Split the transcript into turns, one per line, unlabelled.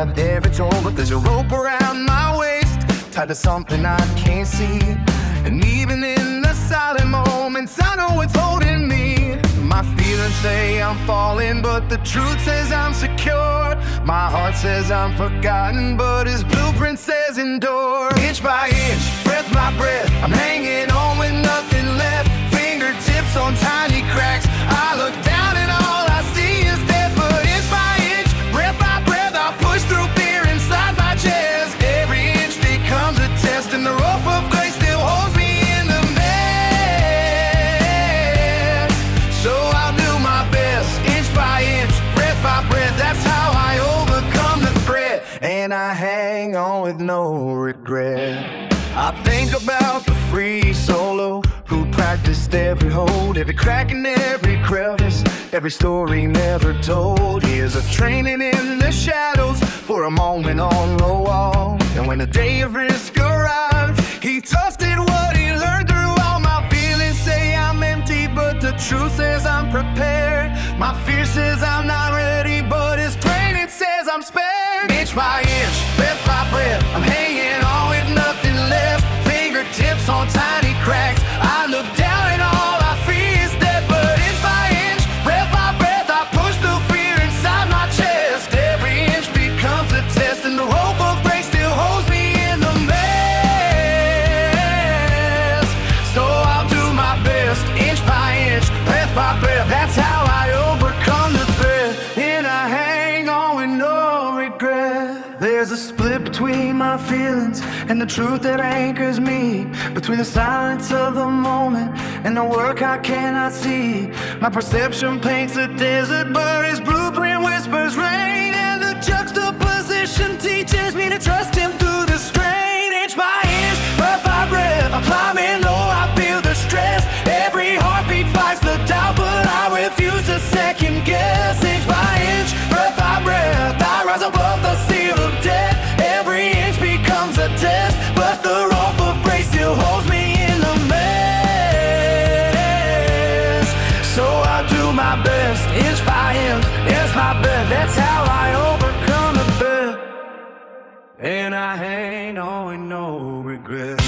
I've ever told. But there's a rope around my waist, tied to something I can't see. And even in the silent moments, I know it's holding me. My feelings say I'm falling, but the truth says I'm secure. My heart says I'm forgotten, but his blueprint says endure. Inch by inch, breath by breath, I'm hanging on with nothing left. Fingertips on tiny cracks, I look down and all I see is death. But inch by inch, breath by breath, I push through fear inside my chest. Every inch becomes a test, and the rope of grace still holds me in the mess. So I'll do my best, inch by inch, breath by breath. That's how I overcome the threat, and I hang on with no regret. I think about the free solo who practiced every hold, every crack and every crevice, every story never told. Years of training in the shadows for a moment on the wall. And when the day of risk arrived, he trusted what he learned through all. My feelings say I'm empty, but the truth says I'm prepared. My fear says I'm not ready, but his training says I'm spared. Inch by inch, breath by breath, I'm hanging on with nothing left. Fingertips on tiny cracks, I look down and all I see is death. But inch by inch, breath by breath, I push through fear inside my chest. Every inch becomes a test, and the rope of grace still holds me in the mess. So I'll do my best, inch by inch, breath by breath. That's how I overcome the threat, and I hang on with no regret. There's a split between my feelings and the truth that anchors me, between the silence of the moment and the work I cannot see. My perception paints a desert, but his blueprint whispers rain. And the juxtaposition teaches me to trust him through the strain. Inch by inch, breath by breath, I'm climbing low, I feel the stress. Every heartbeat fights the doubt, but I refuse to second guess. Inch by inch, breath by breath, I rise above the seal of death. Every inch becomes a test, but the rope of grace still holds me in the mess. So I do my best, inch by inch, it's my best. That's how I overcome the best, and I hang on with no regret.